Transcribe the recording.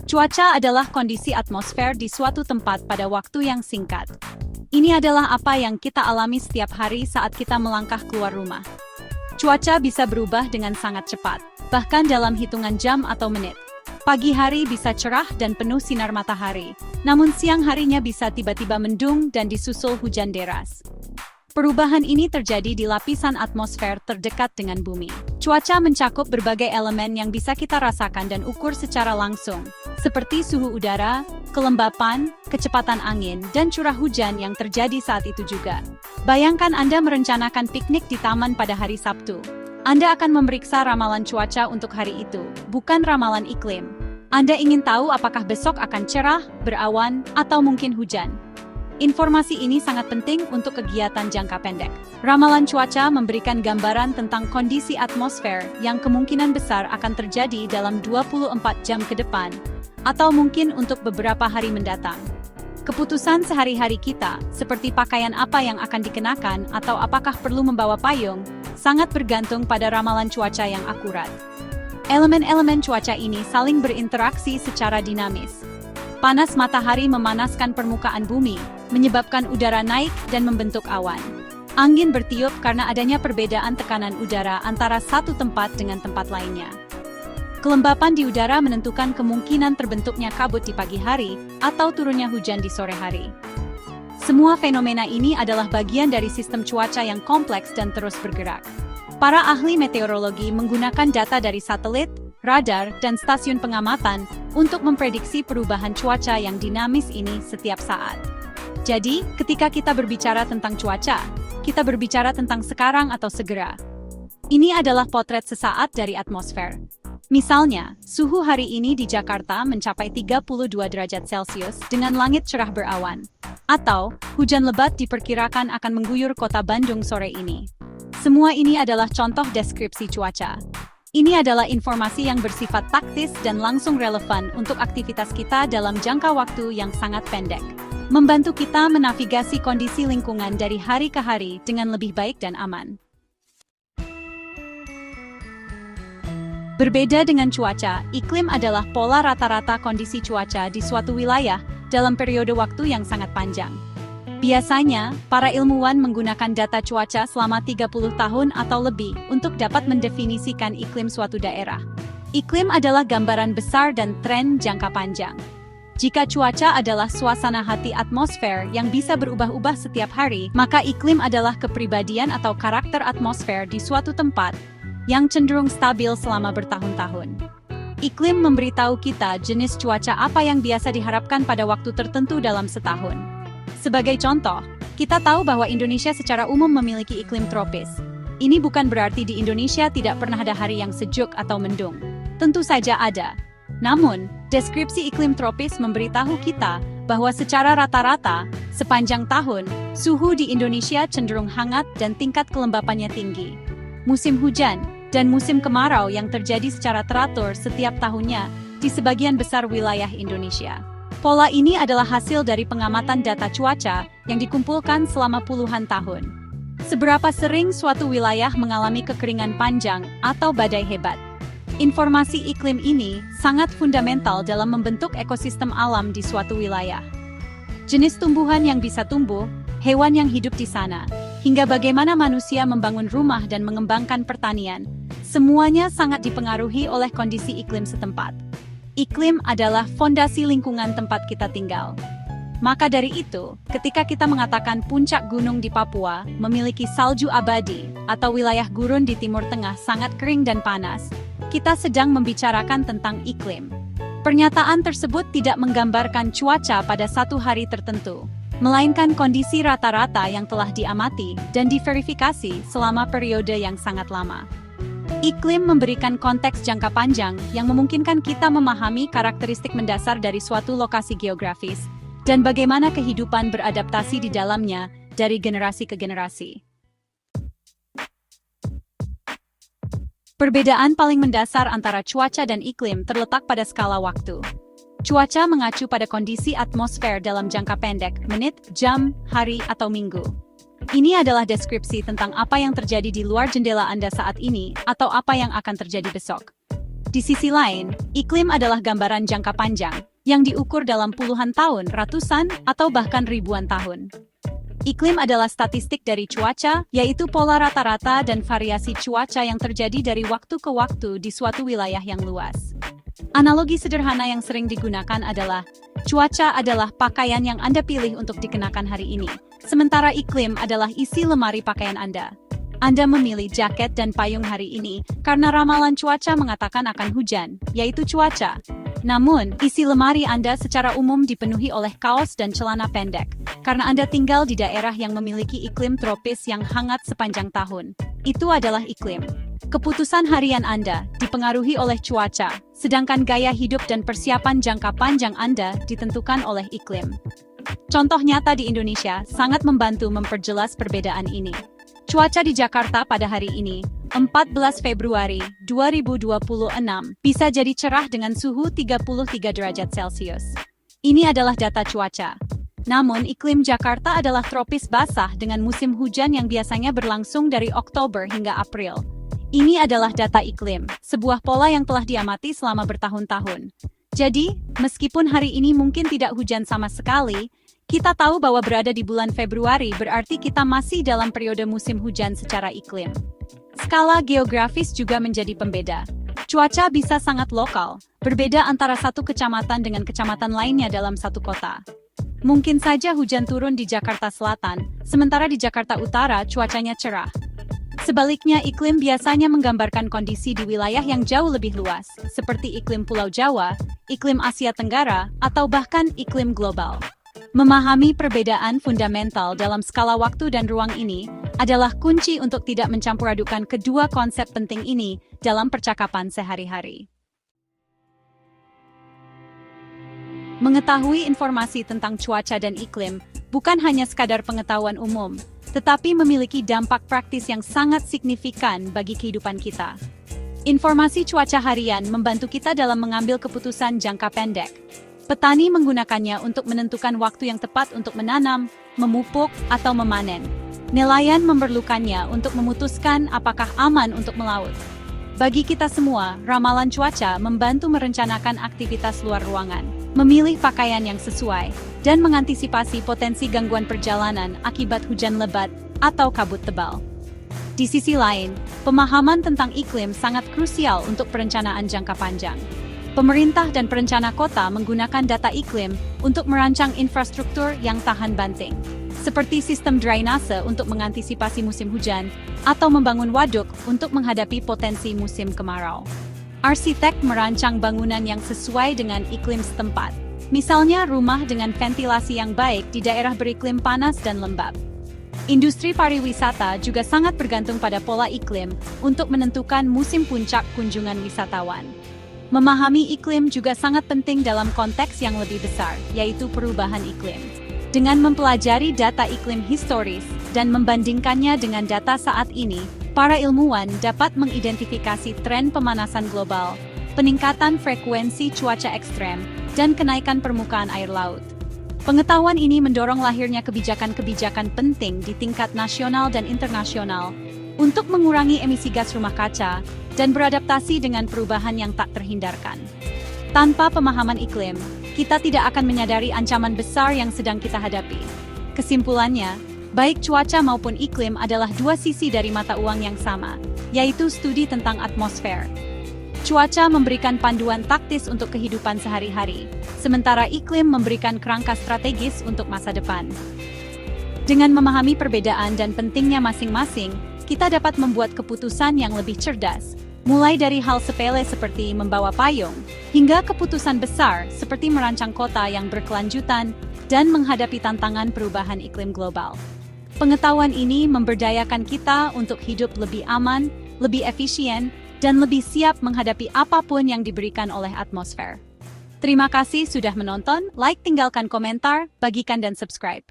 Cuaca adalah kondisi atmosfer di suatu tempat pada waktu yang singkat. Ini adalah apa yang kita alami setiap hari saat kita melangkah keluar rumah. Cuaca bisa berubah dengan sangat cepat, bahkan dalam hitungan jam atau menit. Pagi hari bisa cerah dan penuh sinar matahari, namun siang harinya bisa tiba-tiba mendung dan disusul hujan deras. Perubahan ini terjadi di lapisan atmosfer terdekat dengan bumi. Cuaca mencakup berbagai elemen yang bisa kita rasakan dan ukur secara langsung, seperti suhu udara, kelembapan, kecepatan angin, dan curah hujan yang terjadi saat itu juga. Bayangkan Anda merencanakan piknik di taman pada hari Sabtu. Anda akan memeriksa ramalan cuaca untuk hari itu, bukan ramalan iklim. Anda ingin tahu apakah besok akan cerah, berawan, atau mungkin hujan. Informasi ini sangat penting untuk kegiatan jangka pendek. Ramalan cuaca memberikan gambaran tentang kondisi atmosfer yang kemungkinan besar akan terjadi dalam 24 jam ke depan, atau mungkin untuk beberapa hari mendatang. Keputusan sehari-hari kita, seperti pakaian apa yang akan dikenakan atau apakah perlu membawa payung, sangat bergantung pada ramalan cuaca yang akurat. Elemen-elemen cuaca ini saling berinteraksi secara dinamis. Panas matahari memanaskan permukaan bumi, menyebabkan udara naik dan membentuk awan. Angin bertiup karena adanya perbedaan tekanan udara antara satu tempat dengan tempat lainnya. Kelembapan di udara menentukan kemungkinan terbentuknya kabut di pagi hari atau turunnya hujan di sore hari. Semua fenomena ini adalah bagian dari sistem cuaca yang kompleks dan terus bergerak. Para ahli meteorologi menggunakan data dari satelit, radar, dan stasiun pengamatan untuk memprediksi perubahan cuaca yang dinamis ini setiap saat. Jadi, ketika kita berbicara tentang cuaca, kita berbicara tentang sekarang atau segera. Ini adalah potret sesaat dari atmosfer. Misalnya, suhu hari ini di Jakarta mencapai 32 derajat Celcius dengan langit cerah berawan. Atau, hujan lebat diperkirakan akan mengguyur kota Bandung sore ini. Semua ini adalah contoh deskripsi cuaca. Ini adalah informasi yang bersifat taktis dan langsung relevan untuk aktivitas kita dalam jangka waktu yang sangat pendek. Membantu kita menavigasi kondisi lingkungan dari hari ke hari dengan lebih baik dan aman. Berbeda dengan cuaca, iklim adalah pola rata-rata kondisi cuaca di suatu wilayah dalam periode waktu yang sangat panjang. Biasanya, para ilmuwan menggunakan data cuaca selama 30 tahun atau lebih untuk dapat mendefinisikan iklim suatu daerah. Iklim adalah gambaran besar dan tren jangka panjang. Jika cuaca adalah suasana hati atmosfer yang bisa berubah-ubah setiap hari, maka iklim adalah kepribadian atau karakter atmosfer di suatu tempat yang cenderung stabil selama bertahun-tahun. Iklim memberitahu kita jenis cuaca apa yang biasa diharapkan pada waktu tertentu dalam setahun. Sebagai contoh, kita tahu bahwa Indonesia secara umum memiliki iklim tropis. Ini bukan berarti di Indonesia tidak pernah ada hari yang sejuk atau mendung. Tentu saja ada. Namun, deskripsi iklim tropis memberitahu kita bahwa secara rata-rata, sepanjang tahun, suhu di Indonesia cenderung hangat dan tingkat kelembapannya tinggi. Musim hujan dan musim kemarau yang terjadi secara teratur setiap tahunnya di sebagian besar wilayah Indonesia. Pola ini adalah hasil dari pengamatan data cuaca yang dikumpulkan selama puluhan tahun. Seberapa sering suatu wilayah mengalami kekeringan panjang atau badai hebat? Informasi iklim ini sangat fundamental dalam membentuk ekosistem alam di suatu wilayah. Jenis tumbuhan yang bisa tumbuh, hewan yang hidup di sana, hingga bagaimana manusia membangun rumah dan mengembangkan pertanian, semuanya sangat dipengaruhi oleh kondisi iklim setempat. Iklim adalah fondasi lingkungan tempat kita tinggal. Maka dari itu, ketika kita mengatakan puncak gunung di Papua memiliki salju abadi atau wilayah gurun di Timur Tengah sangat kering dan panas, kita sedang membicarakan tentang iklim. Pernyataan tersebut tidak menggambarkan cuaca pada satu hari tertentu, melainkan kondisi rata-rata yang telah diamati dan diverifikasi selama periode yang sangat lama. Iklim memberikan konteks jangka panjang yang memungkinkan kita memahami karakteristik mendasar dari suatu lokasi geografis dan bagaimana kehidupan beradaptasi di dalamnya dari generasi ke generasi. Perbedaan paling mendasar antara cuaca dan iklim terletak pada skala waktu. Cuaca mengacu pada kondisi atmosfer dalam jangka pendek, menit, jam, hari, atau minggu. Ini adalah deskripsi tentang apa yang terjadi di luar jendela Anda saat ini atau apa yang akan terjadi besok. Di sisi lain, iklim adalah gambaran jangka panjang, yang diukur dalam puluhan tahun, ratusan, atau bahkan ribuan tahun. Iklim adalah statistik dari cuaca, yaitu pola rata-rata dan variasi cuaca yang terjadi dari waktu ke waktu di suatu wilayah yang luas. Analogi sederhana yang sering digunakan adalah, cuaca adalah pakaian yang Anda pilih untuk dikenakan hari ini, sementara iklim adalah isi lemari pakaian Anda. Anda memilih jaket dan payung hari ini karena ramalan cuaca mengatakan akan hujan, yaitu cuaca. Namun, isi lemari Anda secara umum dipenuhi oleh kaos dan celana pendek, karena Anda tinggal di daerah yang memiliki iklim tropis yang hangat sepanjang tahun. Itu adalah iklim. Keputusan harian Anda dipengaruhi oleh cuaca, sedangkan gaya hidup dan persiapan jangka panjang Anda ditentukan oleh iklim. Contoh nyata di Indonesia sangat membantu memperjelas perbedaan ini. Cuaca di Jakarta pada hari ini, 14 Februari 2026, bisa jadi cerah dengan suhu 33 derajat Celcius. Ini adalah data cuaca. Namun, iklim Jakarta adalah tropis basah dengan musim hujan yang biasanya berlangsung dari Oktober hingga April. Ini adalah data iklim, sebuah pola yang telah diamati selama bertahun-tahun. Jadi, meskipun hari ini mungkin tidak hujan sama sekali, kita tahu bahwa berada di bulan Februari berarti kita masih dalam periode musim hujan secara iklim. Skala geografis juga menjadi pembeda. Cuaca bisa sangat lokal, berbeda antara satu kecamatan dengan kecamatan lainnya dalam satu kota. Mungkin saja hujan turun di Jakarta Selatan, sementara di Jakarta Utara cuacanya cerah. Sebaliknya, iklim biasanya menggambarkan kondisi di wilayah yang jauh lebih luas, seperti iklim Pulau Jawa, iklim Asia Tenggara, atau bahkan iklim global. Memahami perbedaan fundamental dalam skala waktu dan ruang ini adalah kunci untuk tidak mencampur-adukan kedua konsep penting ini dalam percakapan sehari-hari. Mengetahui informasi tentang cuaca dan iklim bukan hanya sekadar pengetahuan umum, tetapi memiliki dampak praktis yang sangat signifikan bagi kehidupan kita. Informasi cuaca harian membantu kita dalam mengambil keputusan jangka pendek. Petani menggunakannya untuk menentukan waktu yang tepat untuk menanam, memupuk, atau memanen. Nelayan memerlukannya untuk memutuskan apakah aman untuk melaut. Bagi kita semua, ramalan cuaca membantu merencanakan aktivitas luar ruangan, memilih pakaian yang sesuai, dan mengantisipasi potensi gangguan perjalanan akibat hujan lebat atau kabut tebal. Di sisi lain, pemahaman tentang iklim sangat krusial untuk perencanaan jangka panjang. Pemerintah dan perencana kota menggunakan data iklim untuk merancang infrastruktur yang tahan banting, seperti sistem drainase untuk mengantisipasi musim hujan, atau membangun waduk untuk menghadapi potensi musim kemarau. Arsitek merancang bangunan yang sesuai dengan iklim setempat, misalnya rumah dengan ventilasi yang baik di daerah beriklim panas dan lembab. Industri pariwisata juga sangat bergantung pada pola iklim untuk menentukan musim puncak kunjungan wisatawan. Memahami iklim juga sangat penting dalam konteks yang lebih besar, yaitu perubahan iklim. Dengan mempelajari data iklim historis dan membandingkannya dengan data saat ini, para ilmuwan dapat mengidentifikasi tren pemanasan global, peningkatan frekuensi cuaca ekstrem, dan kenaikan permukaan air laut. Pengetahuan ini mendorong lahirnya kebijakan-kebijakan penting di tingkat nasional dan internasional untuk mengurangi emisi gas rumah kaca dan beradaptasi dengan perubahan yang tak terhindarkan. Tanpa pemahaman iklim, kita tidak akan menyadari ancaman besar yang sedang kita hadapi. Kesimpulannya, baik cuaca maupun iklim adalah dua sisi dari mata uang yang sama, yaitu studi tentang atmosfer. Cuaca memberikan panduan taktis untuk kehidupan sehari-hari, sementara iklim memberikan kerangka strategis untuk masa depan. Dengan memahami perbedaan dan pentingnya masing-masing, kita dapat membuat keputusan yang lebih cerdas, mulai dari hal sepele seperti membawa payung, hingga keputusan besar seperti merancang kota yang berkelanjutan dan menghadapi tantangan perubahan iklim global. Pengetahuan ini memberdayakan kita untuk hidup lebih aman, lebih efisien, dan lebih siap menghadapi apapun yang diberikan oleh atmosfer. Terima kasih sudah menonton, like, tinggalkan komentar, bagikan dan subscribe.